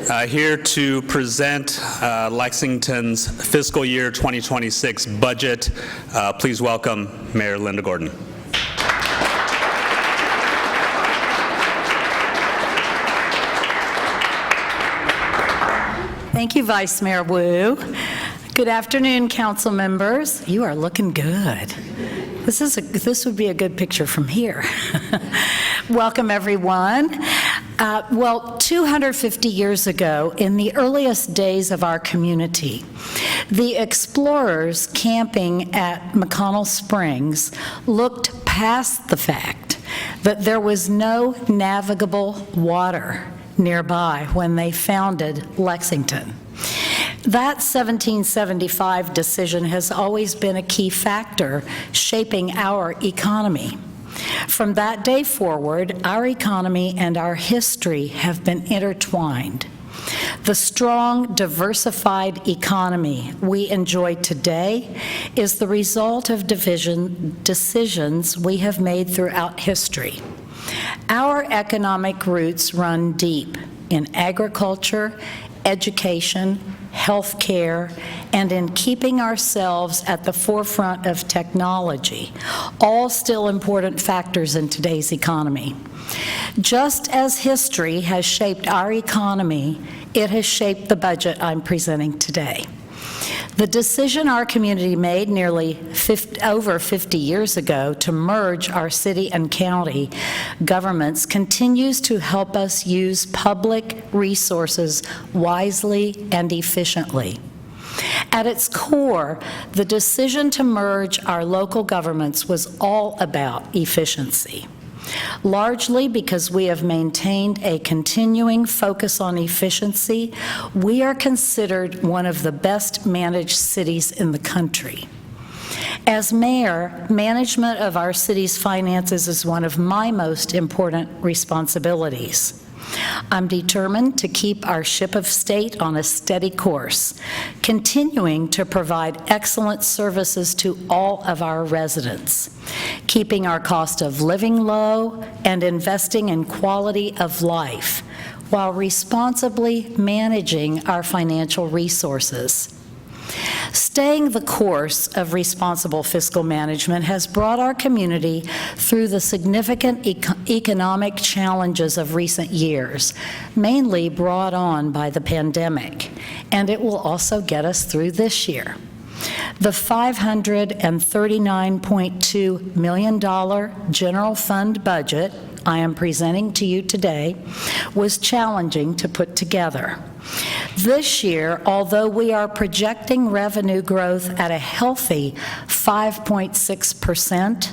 Here to present Lexington's fiscal year 2026 budget. Please welcome Mayor Linda Gorton. Thank you, Vice Mayor Wu. Good afternoon, council members. You are looking good. This would be a good picture from here. Welcome, everyone. 250 years ago, in the earliest days of our community, the explorers camping at McConnell Springs looked past the fact that there was no navigable water nearby when they founded Lexington. That 1775 decision has always been a key factor shaping our economy. From that day forward, our economy and our history have been intertwined. The strong, diversified economy we enjoy today is the result of decisions we have made throughout history. Our economic roots run deep in agriculture, education, healthcare, and in keeping ourselves at the forefront of technology, all still important factors in today's economy. Just as history has shaped our economy, it has shaped the budget I'm presenting today. The decision our community made over 50 years ago to merge our city and county governments continues to help us use public resources wisely and efficiently. At its core, the decision to merge our local governments was all about efficiency. Largely because we have maintained a continuing focus on efficiency, we are considered one of the best managed cities in the country. As mayor, management of our city's finances is one of my most important responsibilities. I'm determined to keep our ship of state on a steady course, continuing to provide excellent services to all of our residents, keeping our cost of living low and investing in quality of life, while responsibly managing our financial resources. Staying the course of responsible fiscal management has brought our community through the significant economic challenges of recent years, mainly brought on by the pandemic, and it will also get us through this year. The $539.2 million general fund budget I am presenting to you today was challenging to put together. This year, although we are projecting revenue growth at a healthy 5.6%,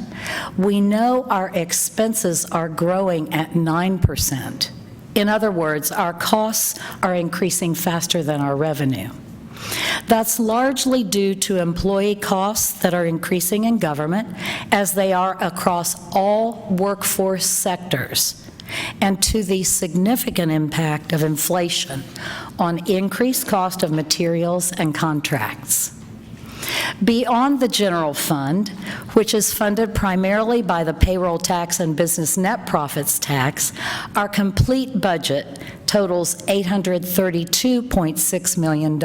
we know our expenses are growing at 9%. In other words, our costs are increasing faster than our revenue. That's largely due to employee costs that are increasing in government, as they are across all workforce sectors, and to the significant impact of inflation on increased cost of materials and contracts. Beyond the general fund, which is funded primarily by the payroll tax and business net profits tax, our complete budget totals $832.6 million.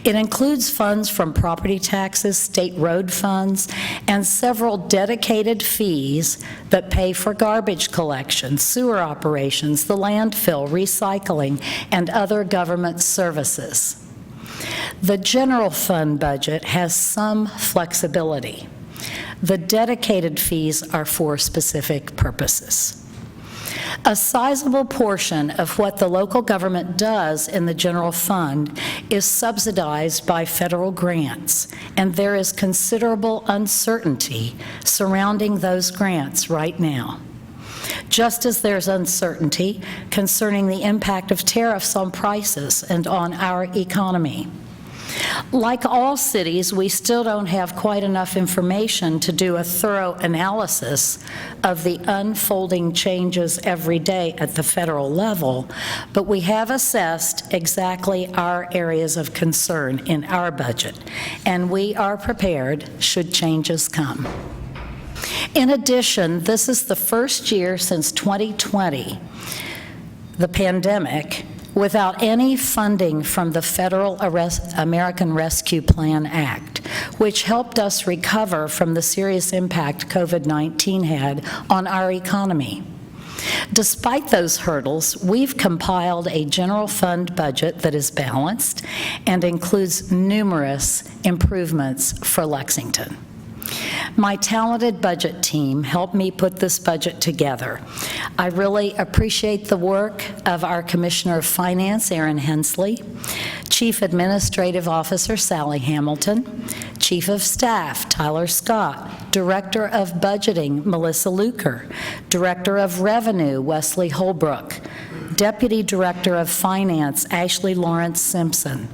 It includes funds from property taxes, state road funds, and several dedicated fees that pay for garbage collection, sewer operations, the landfill, recycling, and other government services. The general fund budget has some flexibility. The dedicated fees are for specific purposes. A sizable portion of what the local government does in the general fund is subsidized by federal grants, and there is considerable uncertainty surrounding those grants right now. Just as there's uncertainty concerning the impact of tariffs on prices and on our economy. Like all cities, we still don't have quite enough information to do a thorough analysis of the unfolding changes every day at the federal level, but we have assessed exactly our areas of concern in our budget, and we are prepared should changes come. In addition, this is the first year since 2020, the pandemic, without any funding from the Federal American Rescue Plan Act, which helped us recover from the serious impact COVID-19 had on our economy. Despite those hurdles, we've compiled a general fund budget that is balanced and includes numerous improvements for Lexington. My talented budget team helped me put this budget together. I really appreciate the work of our Commissioner of Finance, Aaron Hensley, Chief Administrative Officer, Sally Hamilton, Chief of Staff, Tyler Scott, Director of Budgeting, Melissa Luker, Director of Revenue, Wesley Holbrook, Deputy Director of Finance, Ashley Lawrence Simpson,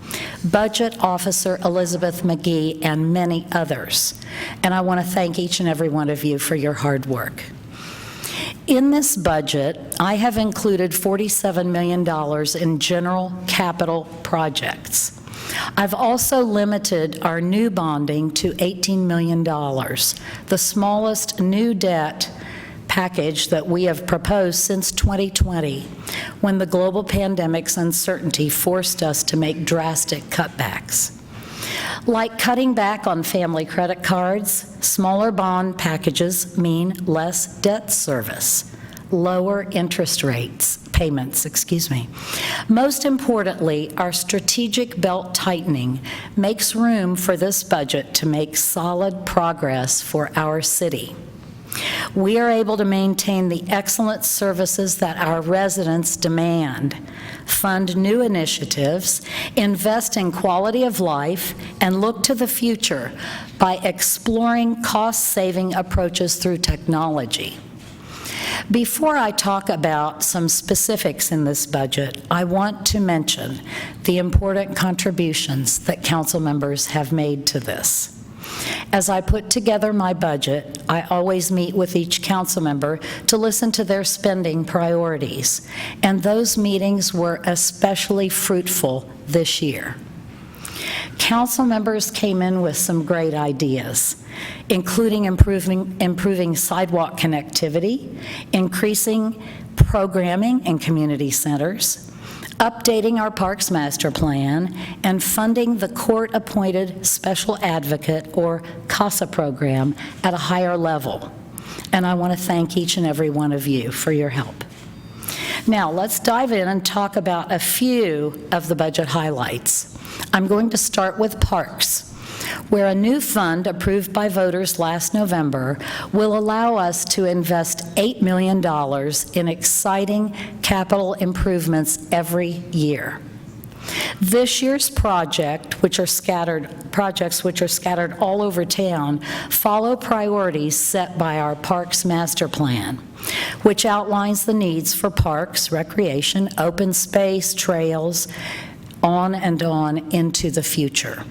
Budget Officer Elizabeth McGee, and many others. And I want to thank each and every one of you for your hard work. In this budget, I have included $47 million in general capital projects. I've also limited our new bonding to $18 million, the smallest new debt package that we have proposed since 2020, when the global pandemic's uncertainty forced us to make drastic cutbacks. Like cutting back on family credit cards, smaller bond packages mean less debt service, lower interest payments. Most importantly, our strategic belt tightening makes room for this budget to make solid progress for our city. We are able to maintain the excellent services that our residents demand, fund new initiatives, invest in quality of life, and look to the future by exploring cost-saving approaches through technology. Before I talk about some specifics in this budget, I want to mention the important contributions that council members have made to this. As I put together my budget, I always meet with each council member to listen to their spending priorities, and those meetings were especially fruitful this year. Council members came in with some great ideas, including improving sidewalk connectivity, increasing programming in community centers, updating our Parks Master Plan, and funding the court-appointed Special Advocate, or CASA program, at a higher level. And I want to thank each and every one of you for your help. Now, let's dive in and talk about a few of the budget highlights. I'm going to start with Parks, where a new fund approved by voters last November will allow us to invest $8 million in exciting capital improvements every year. This year's projects, which are scattered all over town, follow priorities set by our Parks Master Plan, which outlines the needs for parks, recreation, open space, trails, on and on into the future.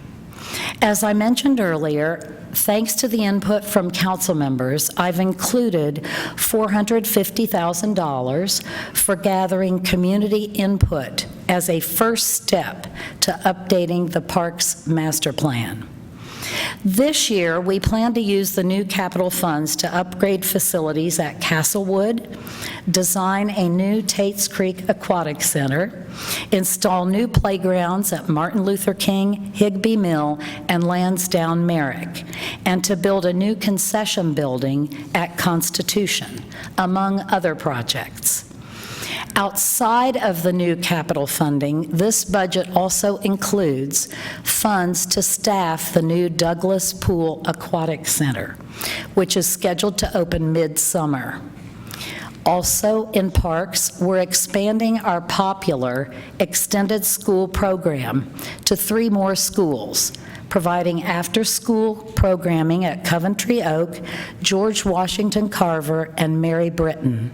As I mentioned earlier, thanks to the input from council members, I've included $450,000 for gathering community input as a first step to updating the Parks Master Plan. This year, we plan to use the new capital funds to upgrade facilities at Castlewood, design a new Tates Creek Aquatic Center, install new playgrounds at Martin Luther King, Higbee Mill, and Lansdowne Merrick, and to build a new concession building at Constitution, among other projects. Outside of the new capital funding, this budget also includes funds to staff the new Douglas Pool Aquatic Center, which is scheduled to open mid-summer. Also in Parks, we're expanding our popular extended school program to 3 more schools, providing after-school programming at Coventry Oak, George Washington Carver, and Mary Britton.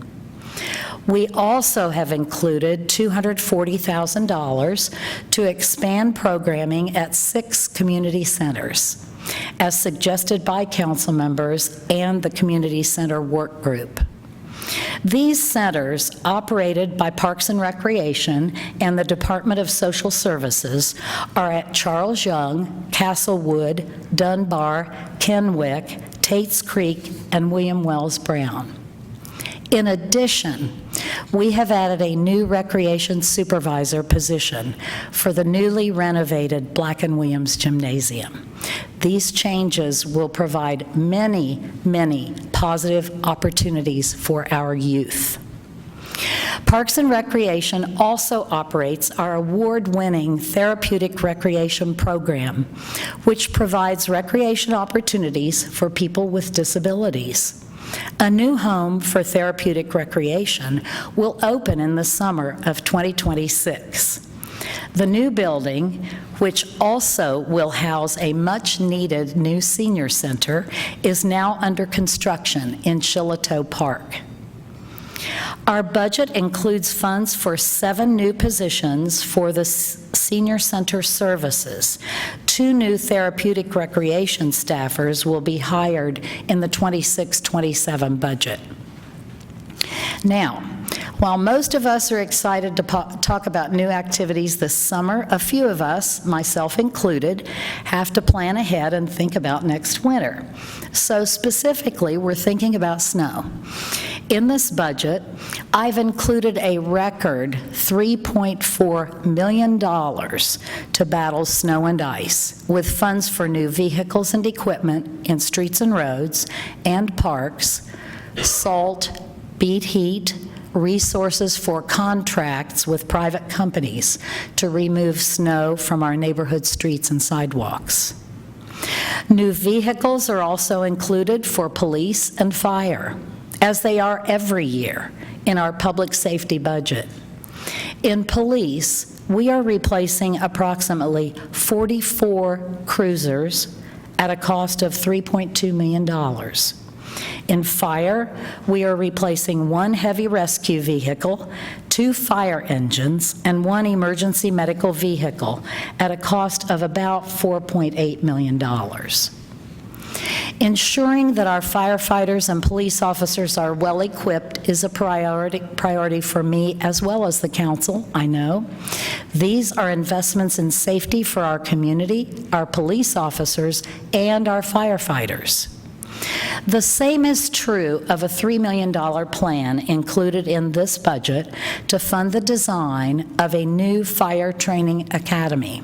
We also have included $240,000 to expand programming at 6 community centers, as suggested by council members and the Community Center Work Group. These centers, operated by Parks and Recreation and the Department of Social Services, are at Charles Young, Castlewood, Dunbar, Kenwick, Tates Creek, and William Wells Brown. In addition, We have added a new recreation supervisor position for the newly renovated Black & Williams Gymnasium. These changes will provide many, many positive opportunities for our youth. Parks and Recreation also operates our award-winning therapeutic recreation program, which provides recreation opportunities for people with disabilities. A new home for therapeutic recreation will open in the summer of 2026. The new building, which also will house a much-needed new senior center, is now under construction in Shiloh Park. Our budget includes funds for 7 new positions for the senior center services. 2 new therapeutic recreation staffers will be hired in the 26-27 budget. Now, while most of us are excited to talk about new activities this summer, a few of us, myself included, have to plan ahead and think about next winter. So specifically, we're thinking about snow. In this budget, I've included a record $3.4 million to battle snow and ice, with funds for new vehicles and equipment in streets and roads and parks, salt, beat heat, resources for contracts with private companies to remove snow from our neighborhood streets and sidewalks. New vehicles are also included for police and fire, as they are every year in our public safety budget. In police, we are replacing approximately 44 cruisers at a cost of $3.2 million. In fire, we are replacing 1 heavy rescue vehicle, 2 fire engines, and 1 emergency medical vehicle at a cost of about $4.8 million. Ensuring that our firefighters and police officers are well-equipped is a priority for me as well as the council, I know. These are investments in safety for our community, our police officers, and our firefighters. The same is true of a $3 million plan included in this budget to fund the design of a new fire training academy.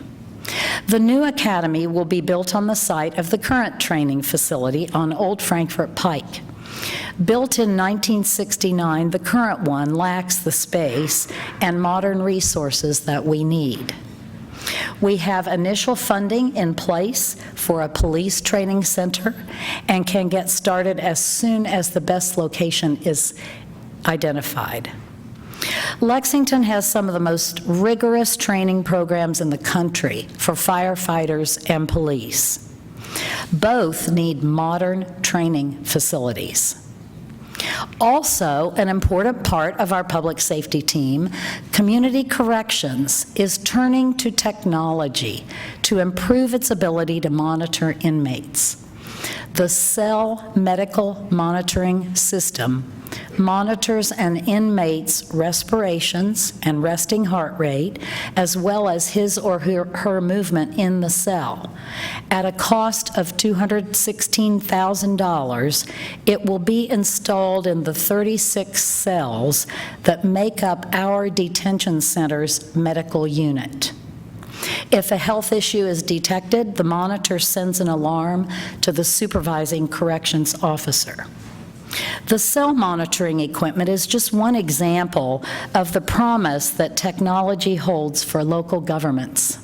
The new academy will be built on the site of the current training facility on Old Frankfort Pike. Built in 1969, the current one lacks the space and modern resources that we need. We have initial funding in place for a police training center and can get started as soon as the best location is identified. Lexington has some of the most rigorous training programs in the country for firefighters and police. Both need modern training facilities. Also, an important part of our public safety team, Community Corrections, is turning to technology to improve its ability to monitor inmates. The Cell Medical Monitoring System monitors an inmate's respirations and resting heart rate, as well as his or her movement in the cell. At a cost of $216,000, it will be installed in the 36 cells that make up our detention center's medical unit. If a health issue is detected, the monitor sends an alarm to the supervising corrections officer. The cell monitoring equipment is just one example of the promise that technology holds for local governments.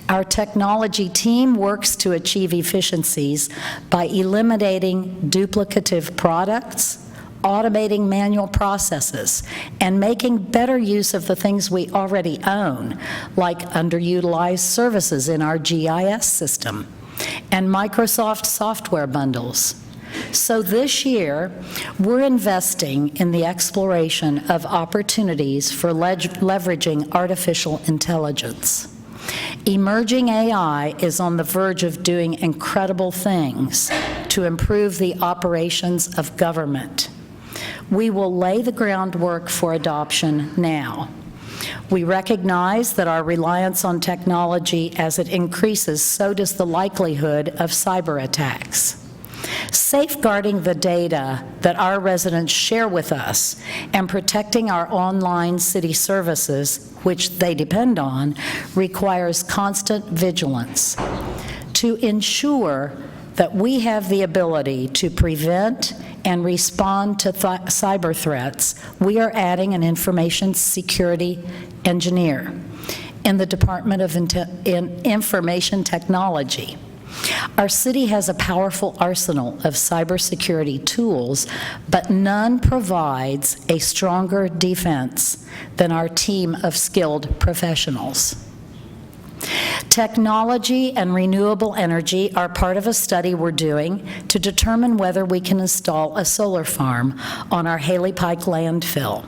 Our technology team works to achieve efficiencies by eliminating duplicative products, automating manual processes, and making better use of the things we already own, like underutilized services in our GIS system and Microsoft software bundles. So this year, we're investing in the exploration of opportunities for leveraging artificial intelligence. Emerging AI is on the verge of doing incredible things to improve the operations of government. We will lay the groundwork for adoption now. We recognize that our reliance on technology as it increases, so does the likelihood of cyber attacks. Safeguarding the data that our residents share with us and protecting our online city services, which they depend on, requires constant vigilance. To ensure that we have the ability to prevent and respond to cyber threats, we are adding an information security engineer in the Department of Information Technology. Our city has a powerful arsenal of cybersecurity tools, but none provides a stronger defense than our team of skilled professionals. Technology and renewable energy are part of a study we're doing to determine whether we can install a solar farm on our Haley Pike landfill.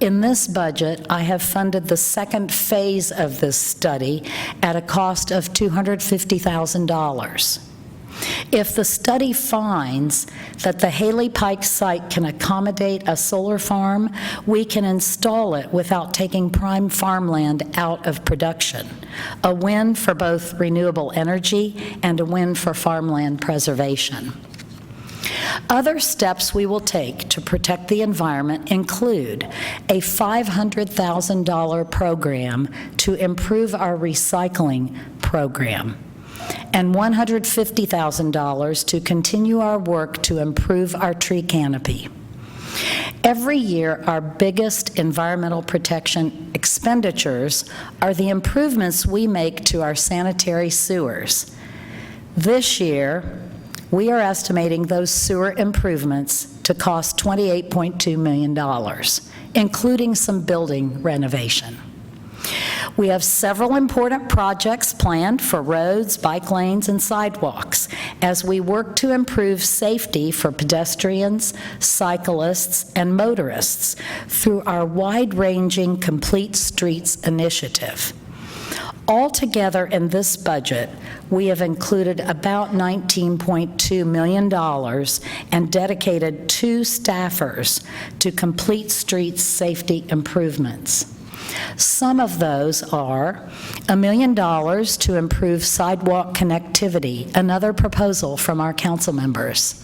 In this budget, I have funded the second phase of this study at a cost of $250,000. If the study finds that the Haley Pike site can accommodate a solar farm, we can install it without taking prime farmland out of production, a win for both renewable energy and a win for farmland preservation. Other steps we will take to protect the environment include a $500,000 program to improve our recycling program, and $150,000 to continue our work to improve our tree canopy. Every year, our biggest environmental protection expenditures are the improvements we make to our sanitary sewers. This year, we are estimating those sewer improvements to cost $28.2 million, including some building renovation. We have several important projects planned for roads, bike lanes, and sidewalks as we work to improve safety for pedestrians, cyclists, and motorists through our wide-ranging Complete Streets initiative. Altogether in this budget, we have included about $19.2 million and dedicated 2 staffers to Complete Streets safety improvements. Some of those are $1 million to improve sidewalk connectivity, another proposal from our council members.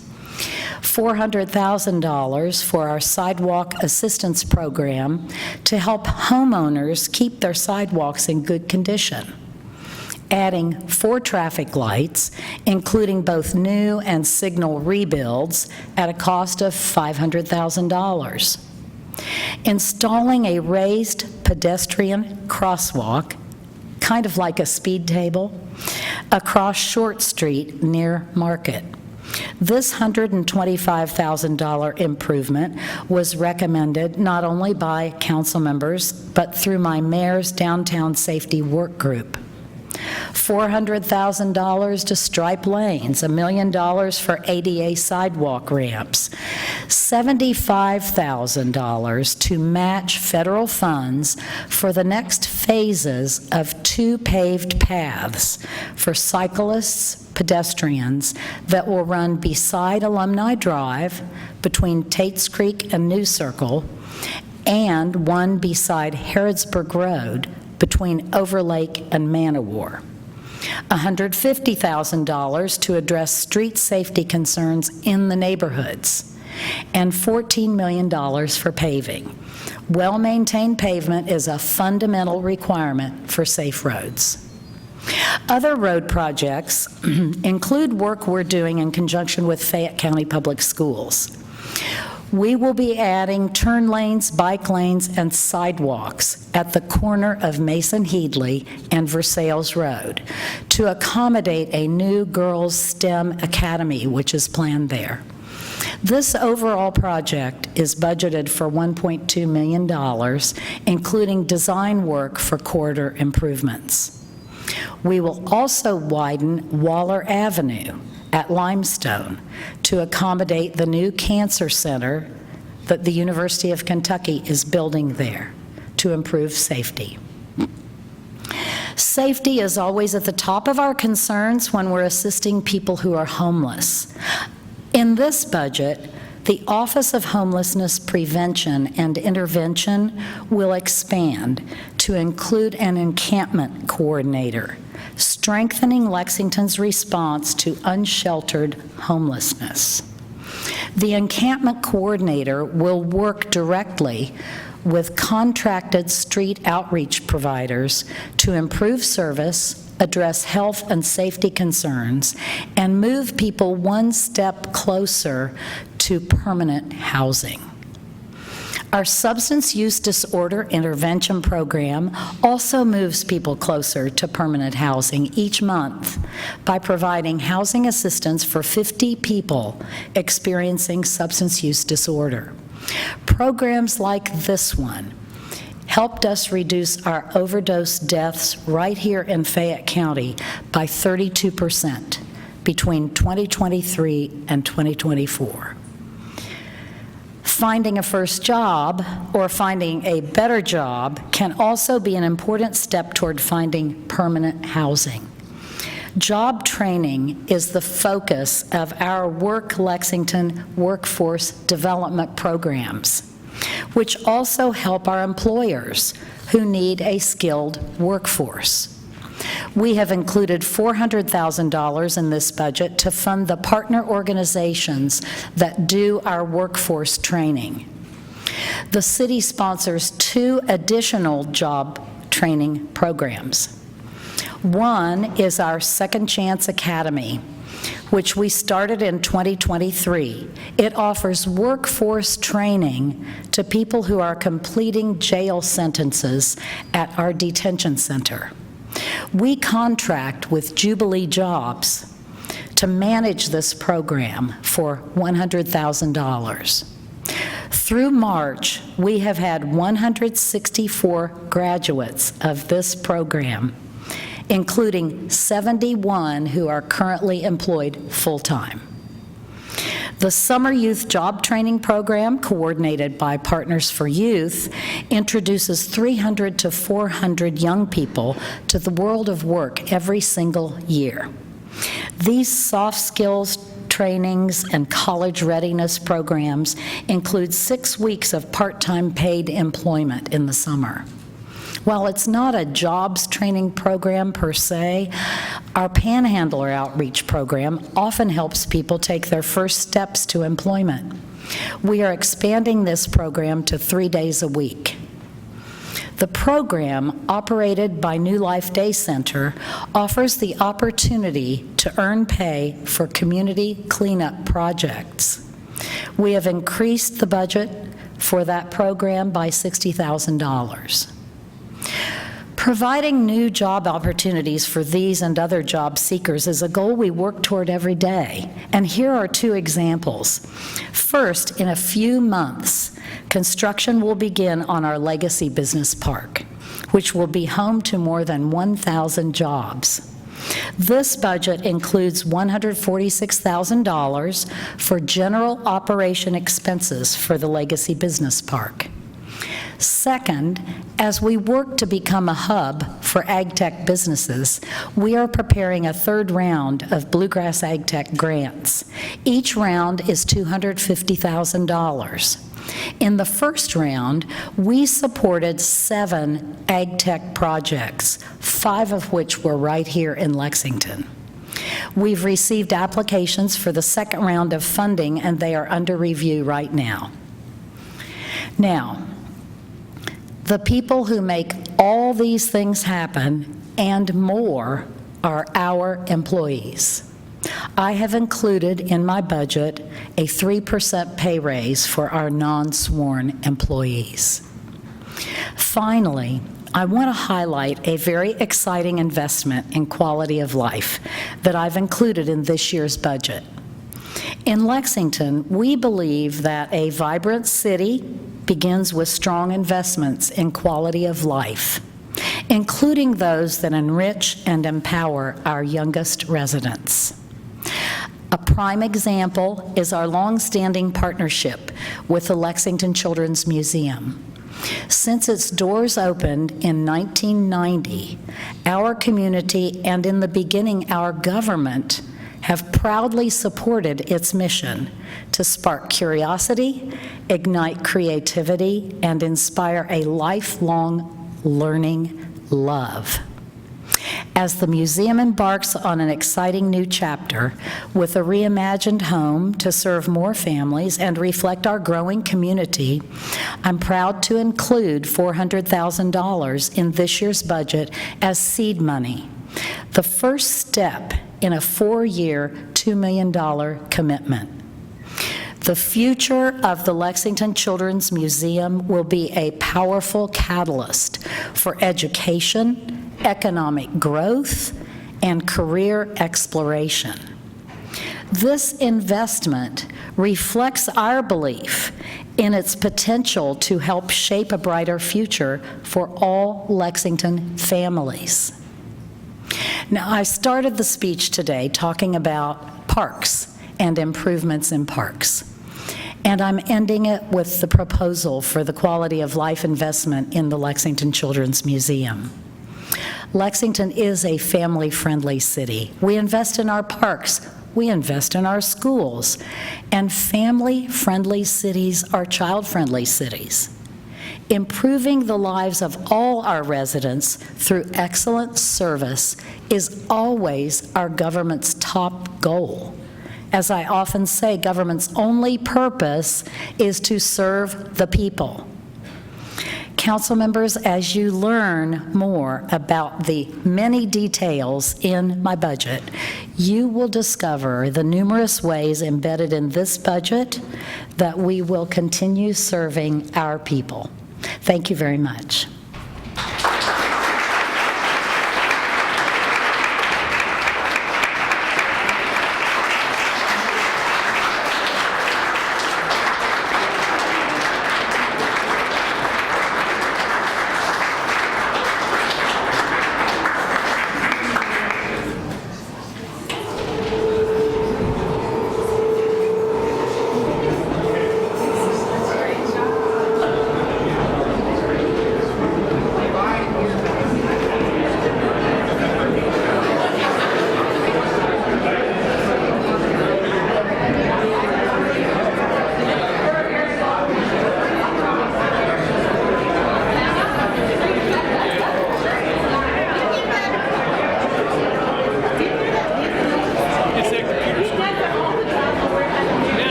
$400,000 for our sidewalk assistance program to help homeowners keep their sidewalks in good condition. Adding 4 traffic lights, including both new and signal rebuilds, at a cost of $500,000. Installing a raised pedestrian crosswalk, kind of like a speed table, across Short Street near Market. This $125,000 improvement was recommended not only by council members, but through my mayor's downtown safety work group. $400,000 to stripe lanes, $1 million for ADA sidewalk ramps, $75,000 to match federal funds for the next phases of 2 paved paths for cyclists, pedestrians that will run beside Alumni Drive between Tates Creek and New Circle, and one beside Harrodsburg Road between Overlake and Manowar. $150,000 to address street safety concerns in the neighborhoods, and $14 million for paving. Well-maintained pavement is a fundamental requirement for safe roads. Other road projects include work we're doing in conjunction with Fayette County Public Schools. We will be adding turn lanes, bike lanes, and sidewalks at the corner of Mason Headley and Versailles Road to accommodate a new girls' STEM academy, which is planned there. This overall project is budgeted for $1.2 million, including design work for corridor improvements. We will also widen Waller Avenue at Limestone to accommodate the new cancer center that the University of Kentucky is building there to improve safety. Safety is always at the top of our concerns when we're assisting people who are homeless. In this budget, the Office of Homelessness Prevention and Intervention will expand to include an encampment coordinator, strengthening Lexington's response to unsheltered homelessness. The encampment coordinator will work directly with contracted street outreach providers to improve service, address health and safety concerns, and move people one step closer to permanent housing. Our substance use disorder intervention program also moves people closer to permanent housing each month by providing housing assistance for 50 people experiencing substance use disorder. Programs like this one helped us reduce our overdose deaths right here in Fayette County by 32% between 2023 and 2024. Finding a first job or finding a better job can also be an important step toward finding permanent housing. Job training is the focus of our Work Lexington workforce development programs, which also help our employers who need a skilled workforce. We have included $400,000 in this budget to fund the partner organizations that do our workforce training. The city sponsors 2 additional job training programs. One is our Second Chance Academy, which we started in 2023. It offers workforce training to people who are completing jail sentences at our detention center. We contract with Jubilee Jobs to manage this program for $100,000. Through March, we have had 164 graduates of this program, including 71 who are currently employed full-time. The Summer Youth Job Training Program, coordinated by Partners for Youth, introduces 300 to 400 young people to the world of work every single year. These soft skills trainings and college readiness programs include 6 weeks of part-time paid employment in the summer. While it's not a jobs training program per se, our Panhandler outreach program often helps people take their first steps to employment. We are expanding this program to 3 days a week. The program, operated by New Life Day Center, offers the opportunity to earn pay for community cleanup projects. We have increased the budget for that program by $60,000. Providing new job opportunities for these and other job seekers is a goal we work toward every day, and here are 2 examples. First, in a few months, construction will begin on our Legacy Business Park, which will be home to more than 1,000 jobs. This budget includes $146,000 for general operation expenses for the Legacy Business Park. Second, as we work to become a hub for ag tech businesses, we are preparing a 3rd round of Bluegrass Ag Tech grants. Each round is $250,000. In the first round, we supported 7 ag tech projects, 5 of which were right here in Lexington. We've received applications for the second round of funding, and they are under review right now. Now, the people who make all these things happen and more are our employees. I have included in my budget a 3% pay raise for our non-sworn employees. Finally, I want to highlight a very exciting investment in quality of life that I've included in this year's budget. In Lexington, we believe that a vibrant city begins with strong investments in quality of life, including those that enrich and empower our youngest residents. A prime example is our long-standing partnership with the Lexington Children's Museum. Since its doors opened in 1990, our community and in the beginning our government have proudly supported its mission to spark curiosity, ignite creativity, and inspire a lifelong learning love. As the museum embarks on an exciting new chapter with a reimagined home to serve more families and reflect our growing community, I'm proud to include $400,000 in this year's budget as seed money, the first step in a 4-year, $2 million commitment. The future of the Lexington Children's Museum will be a powerful catalyst for education, economic growth, and career exploration. This investment reflects our belief in its potential to help shape a brighter future for all Lexington families. Now, I started the speech today talking about parks and improvements in parks. And I'm ending it with the proposal for the quality of life investment in the Lexington Children's Museum. Lexington is a family-friendly city. We invest in our parks, we invest in our schools, and family-friendly cities are child-friendly cities. Improving the lives of all our residents through excellent service is always our government's top goal. As I often say, government's only purpose is to serve the people. Council members, as you learn more about the many details in my budget, you will discover the numerous ways embedded in this budget that we will continue serving our people. Thank you very much.